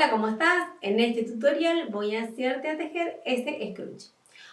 Hola, ¿cómo estás? En este tutorial voy a enseñarte a tejer este scrunchie.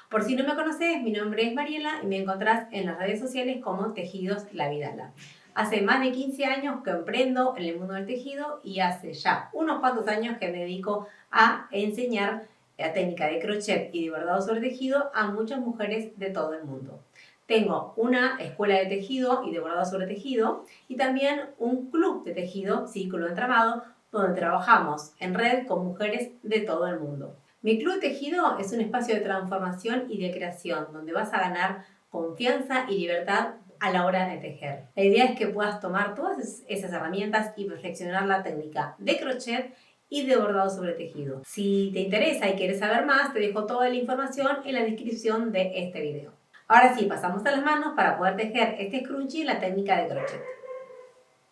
Por si no me conoces, mi nombre es Mariela y me encontrás en las redes sociales como Tejidos La Vidala. Hace más de 15 años que emprendo en el mundo del tejido y hace ya unos cuantos años que me dedico a enseñar la técnica de crochet y de bordado sobre tejido a muchas mujeres de todo el mundo. Tengo una escuela de tejido y de bordado sobre tejido y también un club de tejido, Círculo Entramado, donde trabajamos en red con mujeres de todo el mundo. Mi Club de Tejido es un espacio de transformación y de creación donde vas a ganar confianza y libertad a la hora de tejer. La idea es que puedas tomar todas esas herramientas y perfeccionar la técnica de crochet y de bordado sobre tejido. Si te interesa y quieres saber más, te dejo toda la información en la descripción de este video. Ahora sí, pasamos a las manos para poder tejer este scrunchie y la técnica de crochet.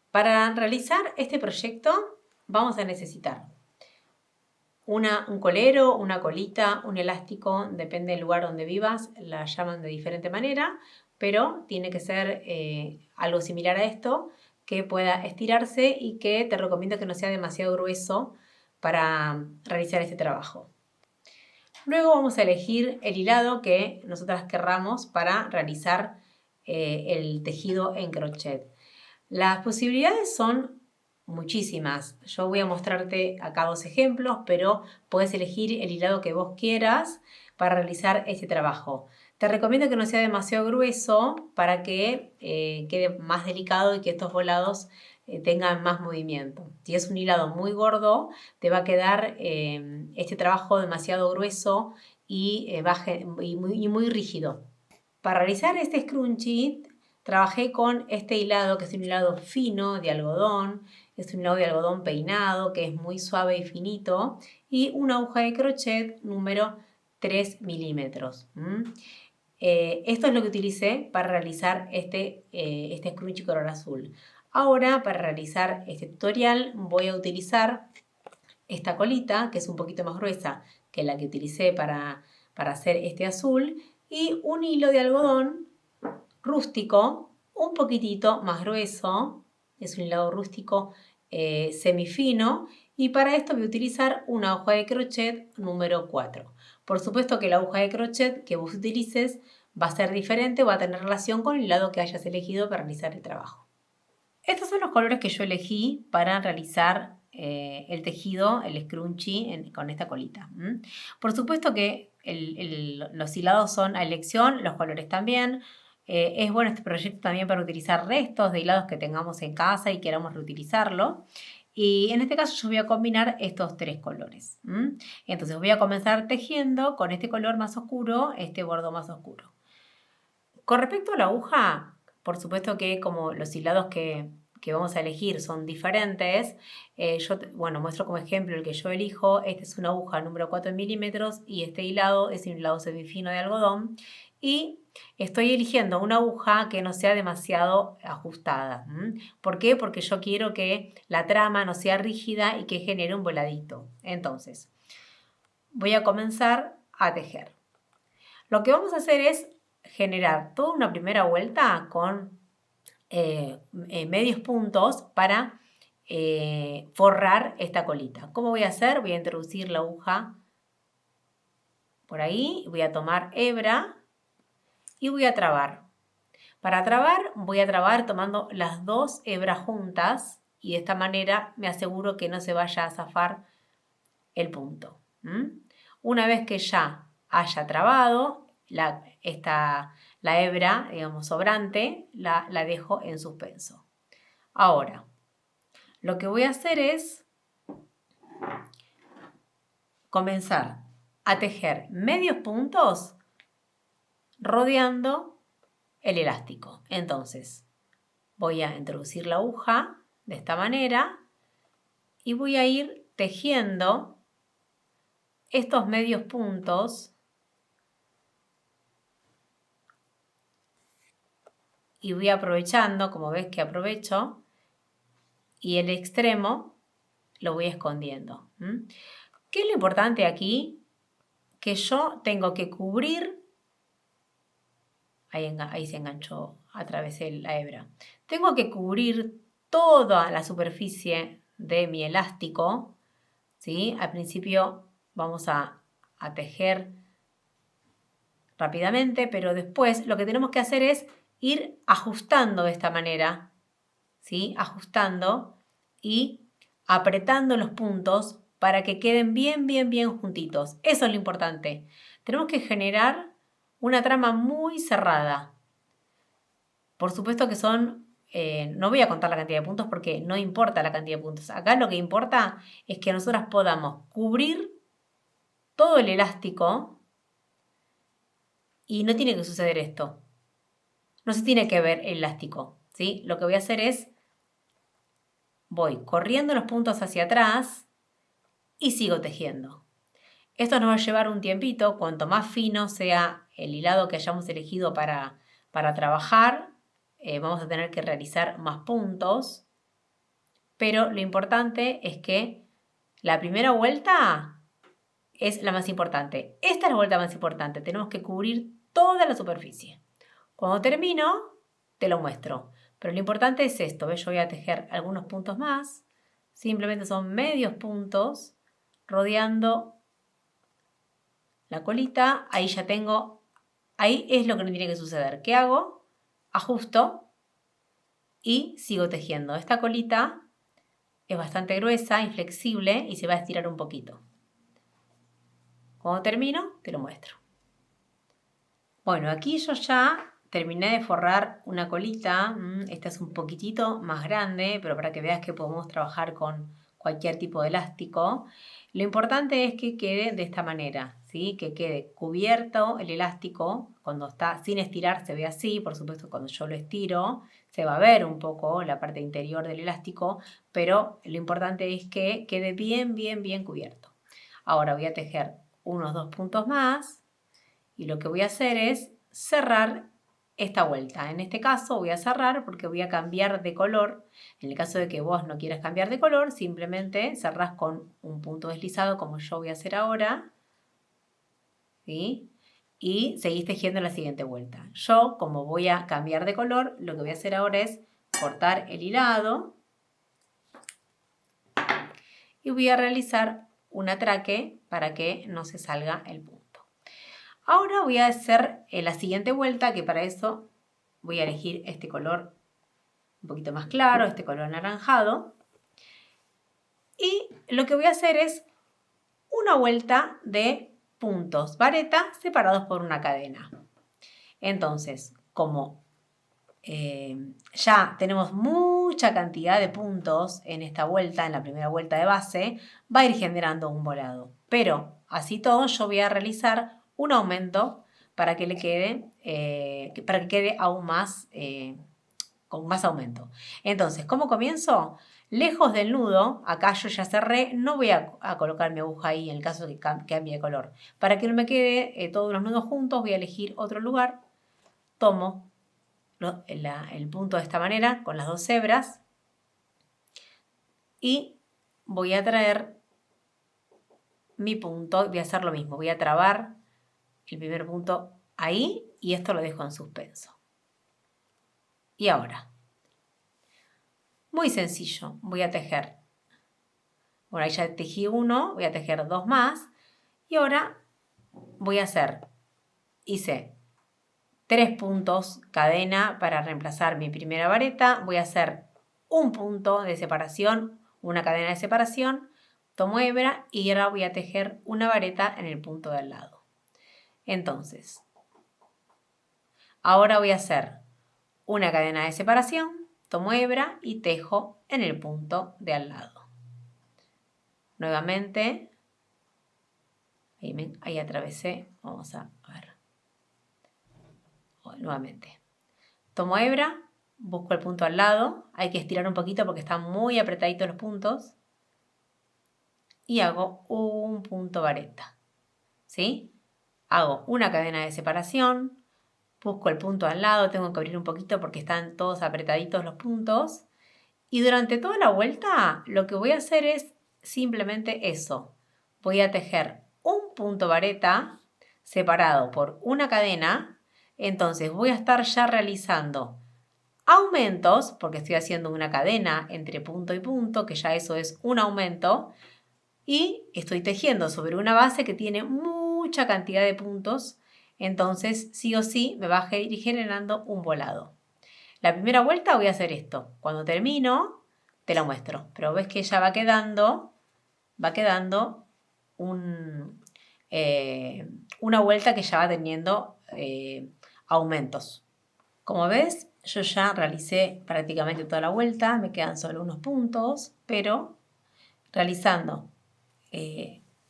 Para realizar este proyecto vamos a necesitar un colero, una colita, un elástico, depende del lugar donde vivas, la llaman de diferente manera, pero tiene que ser algo similar a esto, que pueda estirarse y que te recomiendo que no sea demasiado grueso para realizar este trabajo. Luego vamos a elegir el hilado que nosotras querramos para realizar el tejido en crochet. Las posibilidades son muchísimas. Yo voy a mostrarte acá dos ejemplos, pero puedes elegir el hilado que vos quieras para realizar este trabajo. Te recomiendo que no sea demasiado grueso para que quede más delicado y que estos volados tengan más movimiento. Si es un hilado muy gordo, te va a quedar este trabajo demasiado grueso y muy rígido. Para realizar este scrunchie trabajé con este hilado, que es un hilado fino de algodón, es un hilado de algodón peinado, que es muy suave y finito, y una aguja de crochet número 3 milímetros. Esto es lo que utilicé para realizar este scrunchie color azul. Ahora, para realizar este tutorial, voy a utilizar esta colita, que es un poquito más gruesa que la que utilicé para hacer este azul, y un hilo de algodón rústico, un poquitito más grueso, es un hilado rústico semifino, y para esto voy a utilizar una aguja de crochet número 4. Por supuesto que la aguja de crochet que vos utilices va a ser diferente, va a tener relación con el hilado que hayas elegido para realizar el trabajo. Estos son los colores que yo elegí para realizar el tejido, el scrunchie con esta colita. Por supuesto que los hilados son a elección, los colores también. Es bueno este proyecto también para utilizar restos de hilados que tengamos en casa y queramos reutilizarlo. Y en este caso yo voy a combinar estos tres colores. Entonces voy a comenzar tejiendo con este color más oscuro, este bordo más oscuro. Con respecto a la aguja, por supuesto que como los hilados que vamos a elegir son diferentes, yo muestro como ejemplo el que yo elijo. Esta es una aguja número 4 milímetros y este hilado es un hilado semifino de algodón. Y estoy eligiendo una aguja que no sea demasiado ajustada. ¿Por qué? Porque yo quiero que la trama no sea rígida y que genere un voladito. Entonces, voy a comenzar a tejer. Lo que vamos a hacer es generar toda una primera vuelta con medios puntos para forrar esta colita. ¿Cómo voy a hacer? Voy a introducir la aguja por ahí, voy a tomar hebra y voy a trabar. Para trabar, voy a trabar tomando las dos hebras juntas y de esta manera me aseguro que no se vaya a zafar el punto. Una vez que ya haya trabado la hebra, digamos, sobrante, la dejo en suspenso. Ahora, lo que voy a hacer es comenzar a tejer medios puntos rodeando el elástico. Entonces, voy a introducir la aguja de esta manera y voy a ir tejiendo estos medios puntos y voy aprovechando, como ves que aprovecho, y el extremo lo voy escondiendo. ¿Qué es lo importante aquí? Que yo tengo que cubrir, ahí se enganchó, atravesé la hebra, tengo que cubrir toda la superficie de mi elástico, ¿sí? Al principio vamos a tejer rápidamente, pero después lo que tenemos que hacer es ir ajustando de esta manera, ¿sí? Ajustando y apretando los puntos para que queden bien, bien, bien juntitos. Eso es lo importante. Tenemos que generar una trama muy cerrada. Por supuesto que no voy a contar la cantidad de puntos porque no importa la cantidad de puntos. Acá lo que importa es que nosotras podamos cubrir todo el elástico y no tiene que suceder esto. No se tiene que ver el elástico, ¿sí? Lo que voy a hacer es, voy corriendo los puntos hacia atrás y sigo tejiendo. Esto nos va a llevar un tiempito. Cuanto más fino sea el hilado que hayamos elegido para trabajar, vamos a tener que realizar más puntos. Pero lo importante es que la primera vuelta es la más importante. Esta es la vuelta más importante. Tenemos que cubrir toda la superficie. Cuando termino, te lo muestro. Pero lo importante es esto. ¿Ves? Yo voy a tejer algunos puntos más. Simplemente son medios puntos rodeando la colita. Ahí ya tengo, ahí es lo que no tiene que suceder. ¿Qué hago? Ajusto y sigo tejiendo. Esta colita es bastante gruesa y flexible y se va a estirar un poquito. Cuando termino, te lo muestro. Bueno, aquí yo ya terminé de forrar una colita. Esta es un poquitito más grande, pero para que veas que podemos trabajar con cualquier tipo de elástico. Lo importante es que quede de esta manera, ¿sí? Que quede cubierto el elástico. Cuando está sin estirar se ve así. Por supuesto, cuando yo lo estiro se va a ver un poco la parte interior del elástico, pero lo importante es que quede bien, bien, bien cubierto. Ahora voy a tejer unos 2 puntos más. Y lo que voy a hacer es cerrar esta vuelta. En este caso voy a cerrar porque voy a cambiar de color. En el caso de que vos no quieras cambiar de color, simplemente cerrás con un punto deslizado como yo voy a hacer ahora. ¿Sí? Y seguís tejiendo la siguiente vuelta. Yo, como voy a cambiar de color, lo que voy a hacer ahora es cortar el hilado y voy a realizar un atraque para que no se salga el punto. Ahora voy a hacer la siguiente vuelta, que para eso voy a elegir este color un poquito más claro, este color anaranjado. Y lo que voy a hacer es una vuelta de puntos vareta separados por una cadena. Entonces, como ya tenemos mucha cantidad de puntos en esta vuelta, en la primera vuelta de base, va a ir generando un volado. Pero así todo yo voy a realizar un aumento para que le quede, para que quede aún más, con más aumento. Entonces, ¿cómo comienzo? Lejos del nudo, acá yo ya cerré, no voy a colocar mi aguja ahí en el caso de que cambie de color. Para que no me quede todos los nudos juntos, voy a elegir otro lugar. Tomo el punto de esta manera, con las 2 hebras, y voy a traer mi punto, voy a hacer lo mismo, voy a trabar el primer punto ahí y esto lo dejo en suspenso. Y ahora, muy sencillo, voy a tejer, bueno, ahí ya tejí uno, voy a tejer 2 más y ahora voy a hacer, hice 3 puntos cadena para reemplazar mi primera vareta, voy a hacer un punto de separación, una cadena de separación, tomo hebra y ahora voy a tejer una vareta en el punto de al lado. Entonces, ahora voy a hacer una cadena de separación, tomo hebra y tejo en el punto de al lado. Nuevamente, ahí atravesé, vamos a ver. Nuevamente, tomo hebra, busco el punto al lado, hay que estirar un poquito porque están muy apretaditos los puntos y hago un punto vareta, ¿sí? Hago una cadena de separación, busco el punto al lado, tengo que abrir un poquito porque están todos apretaditos los puntos y durante toda la vuelta lo que voy a hacer es simplemente eso, voy a tejer un punto vareta separado por una cadena. Entonces voy a estar ya realizando aumentos, porque estoy haciendo una cadena entre punto y punto, que ya eso es un aumento, y estoy tejiendo sobre una base que tiene mucha cantidad de puntos, entonces sí o sí me va a ir generando un volado. La primera vuelta voy a hacer esto. Cuando termino, te lo muestro. Pero ves que ya va quedando una vuelta que ya va teniendo aumentos. Como ves, yo ya realicé prácticamente toda la vuelta. Me quedan solo unos puntos, pero realizando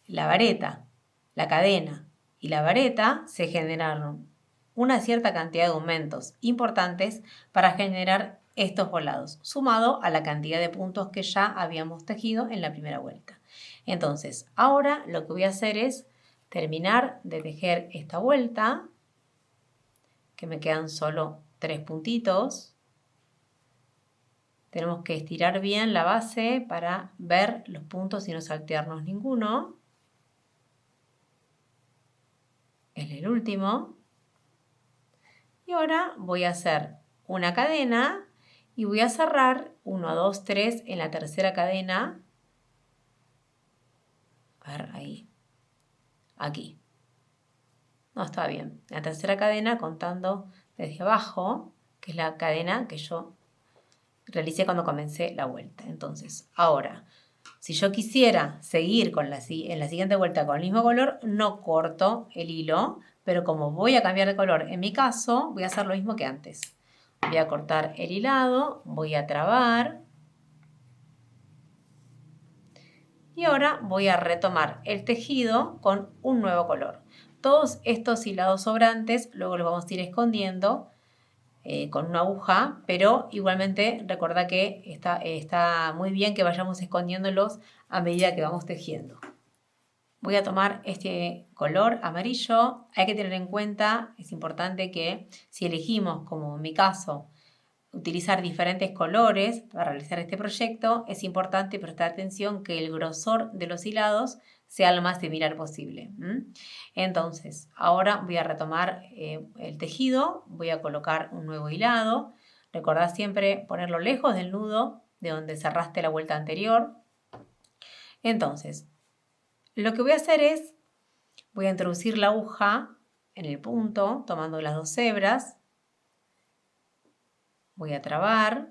la vareta, la cadena y la vareta se generaron una cierta cantidad de aumentos importantes para generar estos volados, sumado a la cantidad de puntos que ya habíamos tejido en la primera vuelta. Entonces, ahora lo que voy a hacer es terminar de tejer esta vuelta, que me quedan solo 3 puntitos. Tenemos que estirar bien la base para ver los puntos y no saltearnos ninguno. Es el último. Y ahora voy a hacer una cadena y voy a cerrar 1, 2, 3 en la tercera cadena. A ver, ahí. Aquí. No, está bien. La tercera cadena contando desde abajo, que es la cadena que yo realicé cuando comencé la vuelta. Entonces, ahora, si yo quisiera seguir en la siguiente vuelta con el mismo color, no corto el hilo, pero como voy a cambiar de color, en mi caso, voy a hacer lo mismo que antes. Voy a cortar el hilado, voy a trabar. Y ahora voy a retomar el tejido con un nuevo color. Todos estos hilados sobrantes luego los vamos a ir escondiendo con una aguja, pero igualmente recuerda que está muy bien que vayamos escondiéndolos a medida que vamos tejiendo. Voy a tomar este color amarillo. Hay que tener en cuenta, es importante que si elegimos, como en mi caso, utilizar diferentes colores para realizar este proyecto, es importante prestar atención que el grosor de los hilados sea lo más similar posible. Entonces, ahora voy a retomar el tejido, voy a colocar un nuevo hilado. Recordá siempre ponerlo lejos del nudo de donde cerraste la vuelta anterior. Entonces, lo que voy a hacer es, voy a introducir la aguja en el punto, tomando las 2 hebras. Voy a trabar.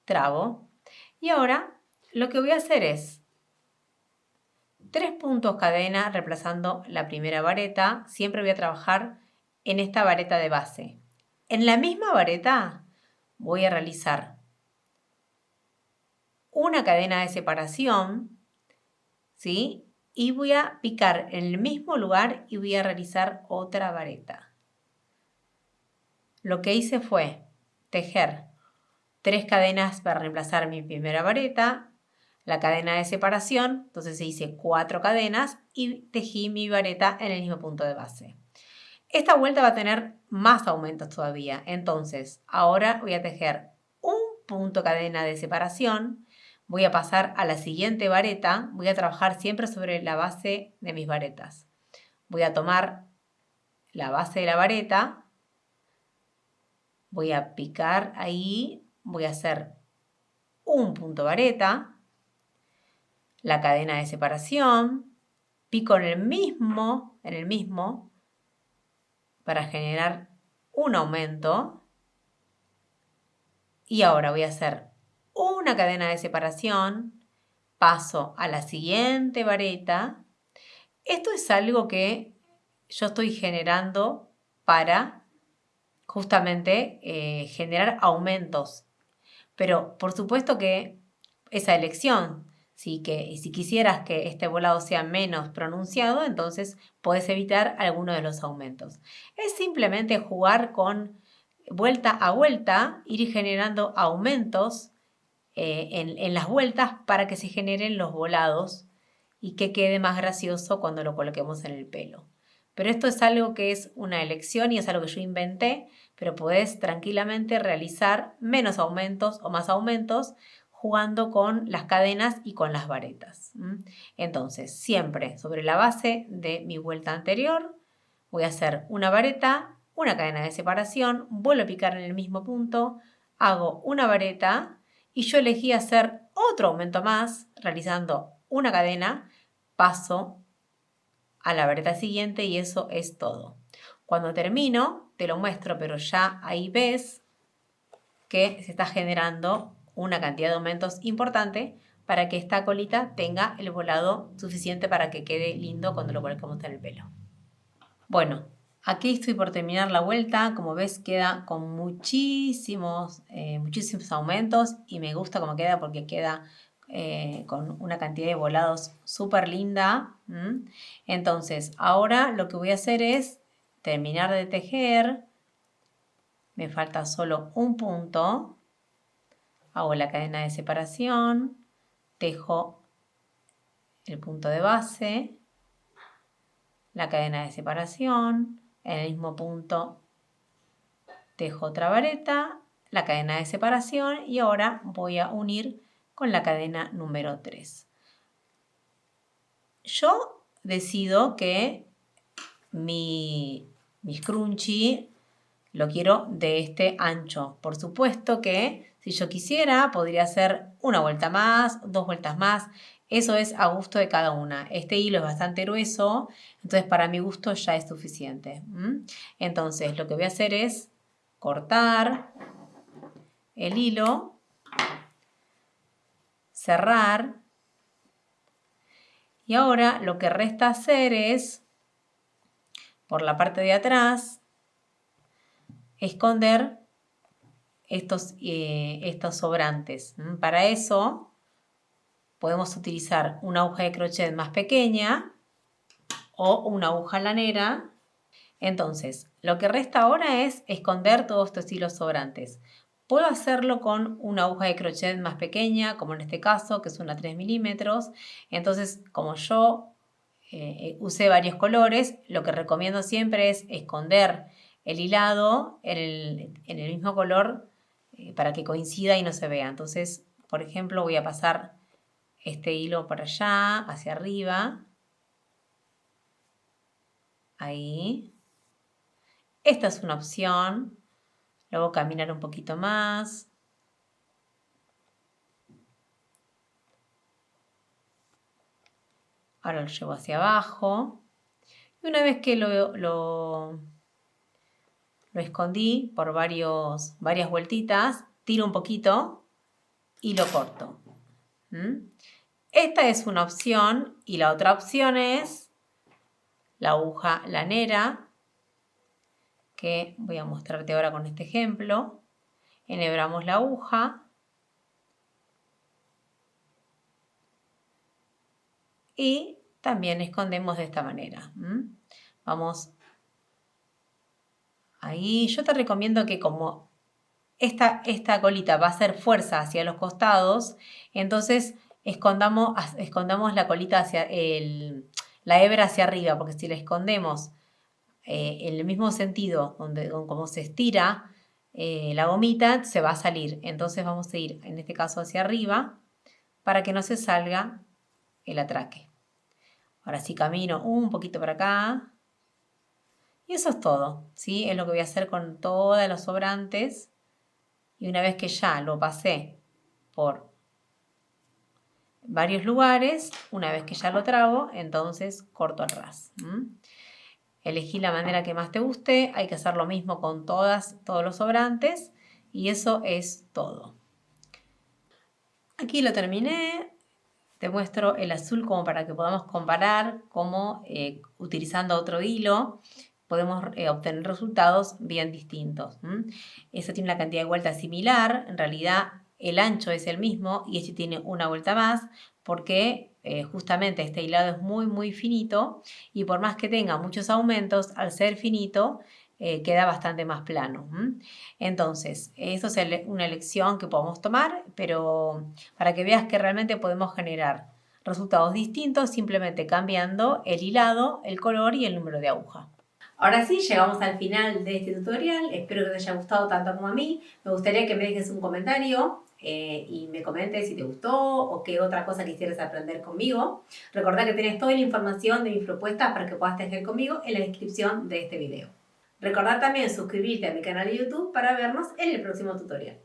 Trabo. Y ahora lo que voy a hacer es 3 puntos cadena reemplazando la primera vareta. Siempre voy a trabajar en esta vareta de base. En la misma vareta voy a realizar una cadena de separación, ¿sí? Y voy a picar en el mismo lugar y voy a realizar otra vareta. Lo que hice fue tejer 3 cadenas para reemplazar mi primera vareta, la cadena de separación, entonces hice 4 cadenas y tejí mi vareta en el mismo punto de base. Esta vuelta va a tener más aumentos todavía, entonces ahora voy a tejer un punto cadena de separación, voy a pasar a la siguiente vareta, voy a trabajar siempre sobre la base de mis varetas. Voy a tomar la base de la vareta, voy a picar ahí, voy a hacer un punto vareta, la cadena de separación, pico en el mismo para generar un aumento y ahora voy a hacer una cadena de separación, paso a la siguiente vareta. Esto es algo que yo estoy generando para justamente generar aumentos, pero por supuesto que esa elección, si quisieras que este volado sea menos pronunciado, entonces puedes evitar alguno de los aumentos. Es simplemente jugar con vuelta a vuelta, ir generando aumentos en las vueltas para que se generen los volados y que quede más gracioso cuando lo coloquemos en el pelo. Pero esto es algo que es una elección y es algo que yo inventé, pero podés tranquilamente realizar menos aumentos o más aumentos jugando con las cadenas y con las varetas. Entonces, siempre sobre la base de mi vuelta anterior, voy a hacer una vareta, una cadena de separación, vuelvo a picar en el mismo punto, hago una vareta y yo elegí hacer otro aumento más, realizando una cadena, paso a la vareta siguiente y eso es todo. Cuando termino, te lo muestro, pero ya ahí ves que se está generando una cantidad de aumentos importante para que esta colita tenga el volado suficiente para que quede lindo cuando lo colocamos en el pelo. Bueno, aquí estoy por terminar la vuelta. Como ves, queda con muchísimos aumentos y me gusta cómo queda porque queda con una cantidad de volados súper linda. Entonces, ahora lo que voy a hacer es terminar de tejer. Me falta solo un punto. Hago la cadena de separación. Tejo el punto de base. La cadena de separación. En el mismo punto tejo otra vareta, la cadena de separación y ahora voy a unir con la cadena número 3. Yo decido que mi scrunchie lo quiero de este ancho. Por supuesto que si yo quisiera podría hacer una vuelta más, 2 vueltas más. Eso es a gusto de cada una. Este hilo es bastante grueso, entonces para mi gusto ya es suficiente. Entonces lo que voy a hacer es cortar el hilo, cerrar y ahora lo que resta hacer es, por la parte de atrás, esconder estos sobrantes. Para eso podemos utilizar una aguja de crochet más pequeña o una aguja lanera. Entonces, lo que resta ahora es esconder todos estos hilos sobrantes. Puedo hacerlo con una aguja de crochet más pequeña, como en este caso, que es una 3 milímetros. Entonces, como yo usé varios colores, lo que recomiendo siempre es esconder el hilado en el mismo color para que coincida y no se vea. Entonces, por ejemplo, voy a pasar este hilo para allá, hacia arriba. Ahí. Esta es una opción. Luego caminar un poquito más. Ahora lo llevo hacia abajo. Y una vez que lo escondí por varias vueltitas, tiro un poquito y lo corto. Esta es una opción y la otra opción es la aguja lanera, que voy a mostrarte ahora con este ejemplo. Enhebramos la aguja y también escondemos de esta manera. Vamos ahí. Yo te recomiendo que como esta colita va a hacer fuerza hacia los costados, entonces escondamos la colita hacia la hebra hacia arriba, porque si la escondemos en el mismo sentido, como se estira la gomita, se va a salir. Entonces vamos a ir, en este caso, hacia arriba, para que no se salga el atraque. Ahora sí camino un poquito para acá. Y eso es todo, ¿sí? Es lo que voy a hacer con todos los sobrantes. Y una vez que ya lo pasé por varios lugares, una vez que ya lo trago, entonces corto al ras. Elegí la manera que más te guste. Hay que hacer lo mismo con todos los sobrantes. Y eso es todo. Aquí lo terminé. Te muestro el azul como para que podamos comparar cómo utilizando otro hilo podemos obtener resultados bien distintos. Este tiene una cantidad de vueltas similar. En realidad el ancho es el mismo y este tiene una vuelta más porque justamente este hilado es muy finito y por más que tenga muchos aumentos, al ser finito queda bastante más plano. Entonces, eso es una elección que podemos tomar, pero para que veas que realmente podemos generar resultados distintos simplemente cambiando el hilado, el color y el número de aguja. Ahora sí, llegamos al final de este tutorial. Espero que te haya gustado tanto como a mí. Me gustaría que me dejes un comentario y me comentes si te gustó o qué otra cosa quisieras aprender conmigo. Recordá que tenés toda la información de mis propuestas para que puedas tejer conmigo en la descripción de este video. Recordá también suscribirte a mi canal de YouTube para vernos en el próximo tutorial.